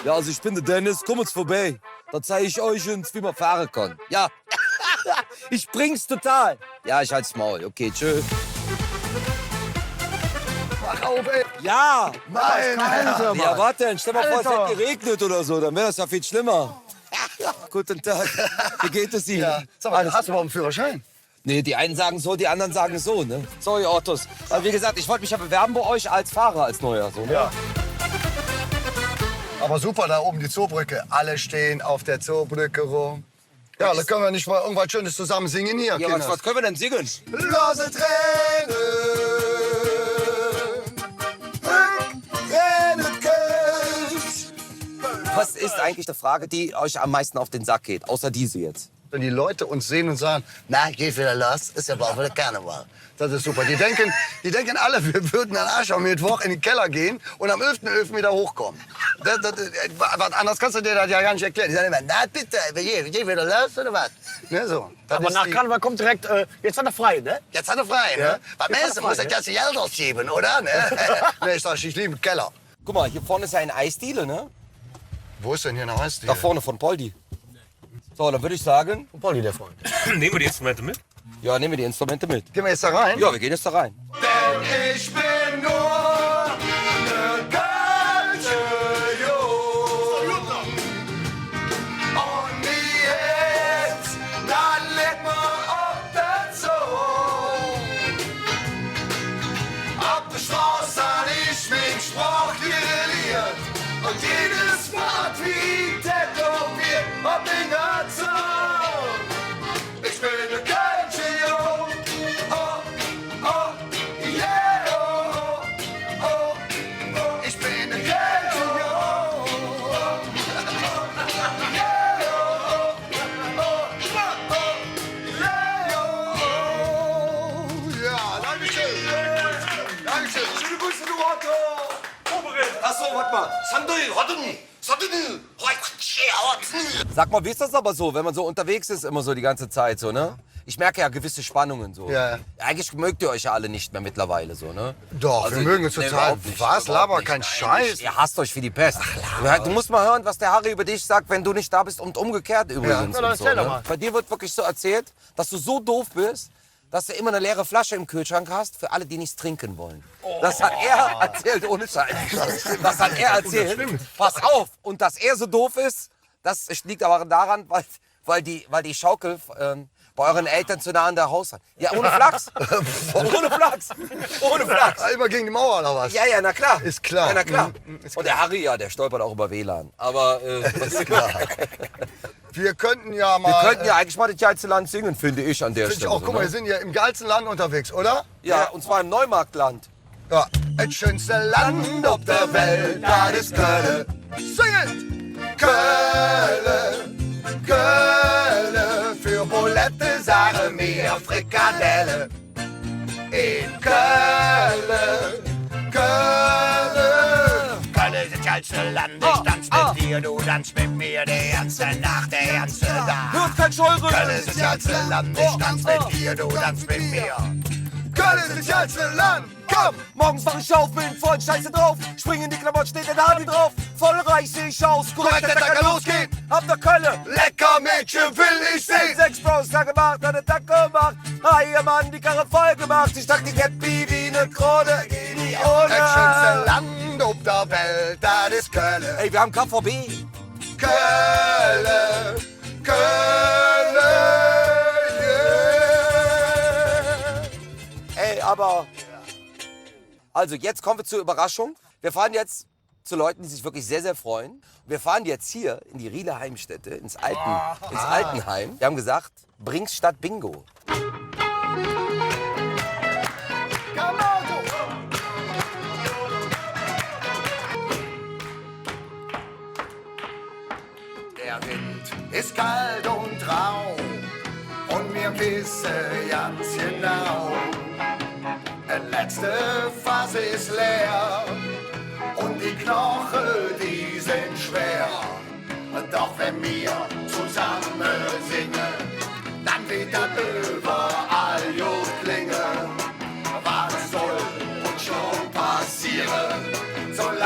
Ja, also ich bin der Dennis, komm jetzt vorbei. Da zeige ich euch, wie man fahren kann. Ja, ich bring's total. Ja, ich halt's Maul. Okay, tschö. Mach auf, ey. Ja, Nein, Alter, Mann. ja, warte, stell mal vor, es Alter. hätte geregnet oder so, dann wäre das ja viel schlimmer. Guten Tag, wie geht es Ihnen? Ja. Sag mal, hast du überhaupt einen Führerschein? Nee, die einen sagen so, die anderen sagen so, ne? Sorry, Autos. Aber wie gesagt, ich wollte mich ja bewerben bei euch als Fahrer, als Neuer. So, ne? Ja. Aber super, da oben die Zoobrücke. Alle stehen auf der Zoobrücke rum. Ja, da können wir nicht mal irgendwas Schönes zusammen singen hier, Ja, Kinders. was können wir denn singen? Lose Tränen, Tränen könnt. Was ist eigentlich die Frage, die euch am meisten auf den Sack geht, außer diese jetzt? Wenn die Leute uns sehen und sagen, na, geht wieder los, ist ja bald wieder Karneval. Das ist super. Die denken alle, wir würden an Arsch am Mittwoch in den Keller gehen und am 11.11. wieder hochkommen. Was anderes kannst du dir das ja gar nicht erklären. Die sagen immer, na bitte, geht wieder los oder was? Ne, so. Das Aber ist nach die- Karneval kommt direkt, jetzt hat er frei, ne? Jetzt hat er frei, ne? Was meinst du, muss das ganze Geld ausschieben, oder? Ne, ne ich sag, ich liebe den Keller. Guck mal, hier vorne ist ja ein Eisdiele, ne? Wo ist denn hier eine Eisdiele? Da vorne von Poldi. So, dann würde ich sagen, Und Polly, der Freund. Nehmen wir die Instrumente mit? ja, nehmen wir die Instrumente mit. Gehen wir jetzt da rein? Ja, wir gehen jetzt da rein. Denn ich bin nur eine kalte Jung. Und wie jetzt, dann leg mal auf der Zoo. Auf der Straße hab ich mich Sprach gelernt. Und jedes Wort wie tätowiert auf den ganzen. Ich bin eine kalte Jung. Oh, oh, yeah, oh, oh, oh. Ich bin eine kalte Jung. Yeah, oh, oh, oh, yeah, oh. Ja, danke schön. Danke schön. Schöne Grüße, du Otto. Achso, warte mal. Sag mal, wie ist das aber so, wenn man so unterwegs ist, immer so die ganze Zeit so, ne? Ich merke ja gewisse Spannungen so. Ja. Eigentlich mögt ihr euch ja alle nicht mehr mittlerweile so, ne? Doch, wir mögen uns total. überhaupt nicht, Was? überhaupt Laber, nicht. kein Nein, Scheiß. Ihr hasst euch wie die Pest. Du musst mal hören, was der Harry über dich sagt, wenn du nicht da bist und umgekehrt übrigens. Ja, dann und so, erzähl doch ne? mal. Bei dir wird wirklich so erzählt, dass du so doof bist, dass du immer eine leere Flasche im Kühlschrank hast für alle, die nichts trinken wollen. Das hat er erzählt, ohne Scheiß. Das hat er erzählt. Pass auf. Und dass er so doof ist, das liegt aber daran, weil die Schaukel bei euren Eltern zu nah an der Haus hat. Ja, ohne Flachs. Ohne Flachs. Ohne Flachs. Immer gegen die Mauer oder was? Ja, ja, na klar. Ist klar. Ja, na klar. Ist Und der Harry, ja, der stolpert auch über WLAN. Aber Ist klar. Wir könnten ja mal. wir könnten ja eigentlich mal das geilste Land singen, finde ich an der Find ich Stelle. auch, guck mal, wir sind ja im geilsten Land unterwegs, oder? Ja, und zwar im Neumarktland. Ja. Das schönste Land auf der Welt, das ist Köln. Singet! Köln, Köln, für Bulette sagen wir Frikadelle. In Köln, Köln. Köln ist das geilste Land, ich tanz mit dir, du tanzt mit mir, die ganze Nacht, der ganze Tag. Hört kein Scheure! Köln ist das geilste Land, ich tanz mit dir, du tanzt mit mir. Köln ist das geilste Land, komm! Morgens wach ich auf, bin voll Scheiße drauf. Spring in die Klamotten, steht der Hardy drauf. Voll reich seh ich aus, korrekt, der Tag kann losgehen. Hab der Kölle, Lecker Mädchen will ich sehen! 6 Bros, Tag gemacht, hat den Tag gemacht. Hi, Mann, die Karre voll gemacht. Ich dachte, die Happy wie ne Krone, Idione. Das schönste Land auf der Welt, das ist Köln. Ey, wir haben KVB. Köln, Köln, yeah. Ey, aber... Also, jetzt kommen wir zur Überraschung. Wir fahren jetzt zu Leuten, die sich wirklich sehr, sehr freuen. Wir fahren jetzt hier in die Rieler Heimstätte, ins Altenheim. Wir haben gesagt, bring's statt Bingo. Der Wind ist kalt und rau und wir wissen ganz genau, die letzte Phase ist leer und die Knochen, die sind schwer. Doch wenn wir zusammen singen,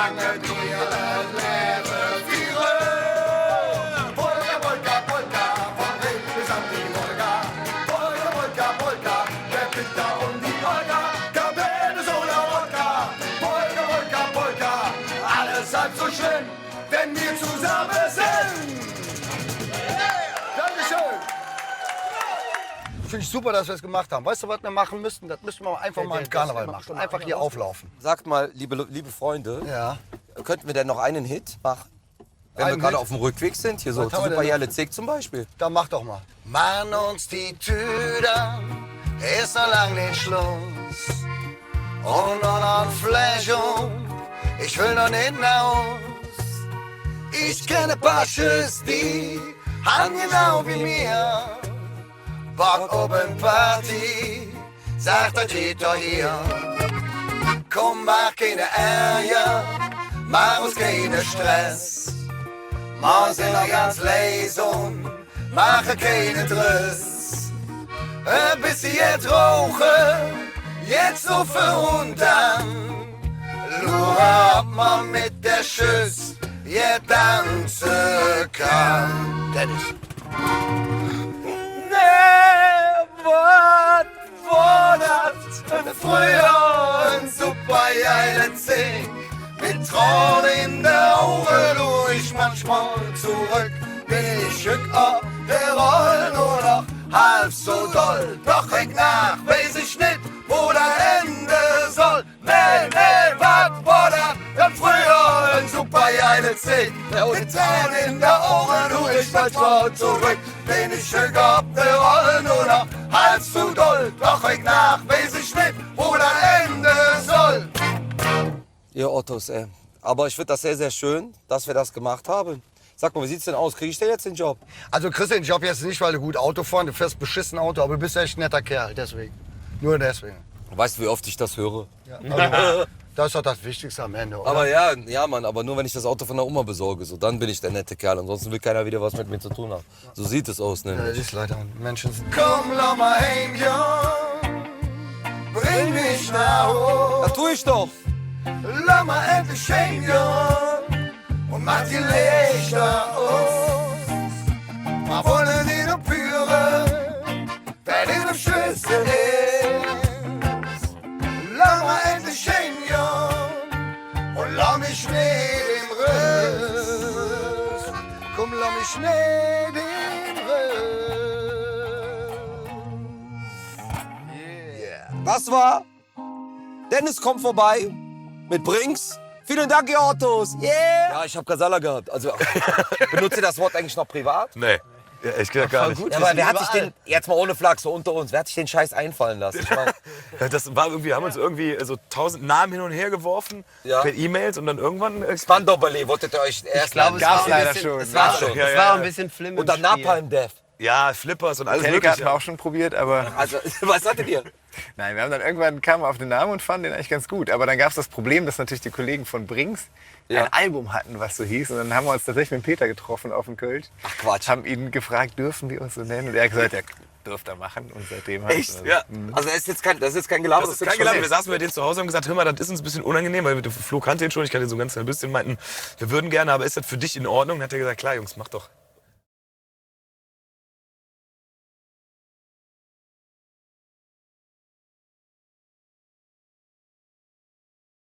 lange durch das Leben führen. Polka, Polka, Polka, von Regen bis an die Wolga. Polka, Polka, Polka, der Peter und die Olga. Kapelle, Sola, Wodka. Polka, Polka, Polka, alles halb so schön, wenn wir zusammen sind. Dankeschön. Finde ich super, dass wir es gemacht haben. Weißt du, was wir machen müssten? Das müssten wir einfach mal im Karneval machen. Einfach hier auflaufen. Sagt mal, liebe Freunde, Ja. könnten wir denn noch einen Hit machen? Wenn wir Einen gerade Hit? auf dem Rückweg sind, hier so Was haben wir denn Superjelle Zick zum Beispiel. Dann mach doch mal. Mann, uns die Tüder, ist noch lang nicht Schluss. Und noch ein Fläschung, ich will noch nicht raus. Ich kenne ein paar Schüss, die haben genau wie mir. Bock oben Party, sagt der Tito hier. Komm, mach keine Ärger, mach uns keinen Stress. Wir sind noch ganz leise und machen keinen Driss. Ein bisschen rauchen, jetzt so für untern. Lura, ob man mit der Schüss je tanzen kann. Dennis. Was war das? Früher ein super geiler Zing. Mit Tränen in der Augen durch manchmal zurück. Bin ich schick ab der Roll nur noch halb so doll. Doch ich nach, weiß ich nicht, wo das Ende soll. Nee, was war das? Dann früher ein super geiler Zing. Mit Tränen in der Augen durch manchmal zurück. Bin ich schick ab der Roll nur noch halb so doll. Doch ich nach, weiß ich nicht, wo das Ende soll. Ihr Ottos, ey. Aber ich finde das sehr, sehr schön, dass wir das gemacht haben. Sag mal, wie sieht's denn aus? Kriege ich denn jetzt den Job? Also kriegst du den Job jetzt nicht, weil du gut Auto fahren, du fährst beschissen Auto, aber du bist echt ein netter Kerl, deswegen. Nur deswegen. Weißt du, wie oft ich das höre? Ja, also, das ist doch das Wichtigste am Ende, oder? Aber ja, Mann, aber nur wenn ich das Auto von der Oma besorge, so, dann bin ich der nette Kerl. Ansonsten will keiner wieder was mit mir zu tun haben. So sieht es aus, Ja, das nämlich. ist leider Menschen. Komm, lass mal heim, Jung. Bring mich nach Hause. Das tue ich doch. Lass mal endlich heim, Jung. Und mach die Lichter aus. Mal wollen die noch püren, wer in der Schüsse ist. Lass mal endlich heim, Jung. Und lass mich nicht im Riss. Komm, lass mich nicht im Riss. Das war Dennis kommt vorbei mit Brinks. Vielen Dank, ihr Ottos. Yeah. Ja, ich habe Kasala gehabt. Also, benutzt ihr das Wort eigentlich noch privat? Nee, ja, ehrlich gesagt gar nicht. Ja, aber wer hat sich den, jetzt mal ohne Flachs, so unter uns, wer hat sich den Scheiß einfallen lassen? Ich mein, Das war irgendwie, haben uns irgendwie so 1000 Namen hin und her geworfen Ja. per E-Mails und dann irgendwann. Spandau-Ballet, wolltet ihr euch erst glaube, es Gab's war leider ein bisschen, schon. Es war schon. Ja, Es ja, war ja. ein bisschen Flim und dann im Spiel. Napalm Death. Ja, Flippers und alles Metallica hatten mögliche. wir auch schon probiert, aber Also, was hattet ihr? nein, wir haben dann irgendwann kamen wir auf den Namen und fanden den eigentlich ganz gut. Aber dann gab es das Problem, dass natürlich die Kollegen von Brinks Ja. ein Album hatten, was so hieß. Und dann haben wir uns tatsächlich mit Peter getroffen auf dem Kölsch. Ach, Quatsch. Haben ihn gefragt, dürfen wir uns so nennen? Und er hat gesagt, ja, dürft ihr machen. Und seitdem haben Echt? wir Ja. Also, das ist jetzt kein Gelaber. Das ist kein Gelaber. Wir saßen bei denen zu Hause und haben gesagt, hör mal, das ist uns ein bisschen unangenehm, weil Flo kannte ihn schon, ich kannte ihn so ganz ein bisschen, meinten, wir würden gerne, aber ist das für dich in Ordnung? Dann hat er gesagt, klar Jungs, mach doch.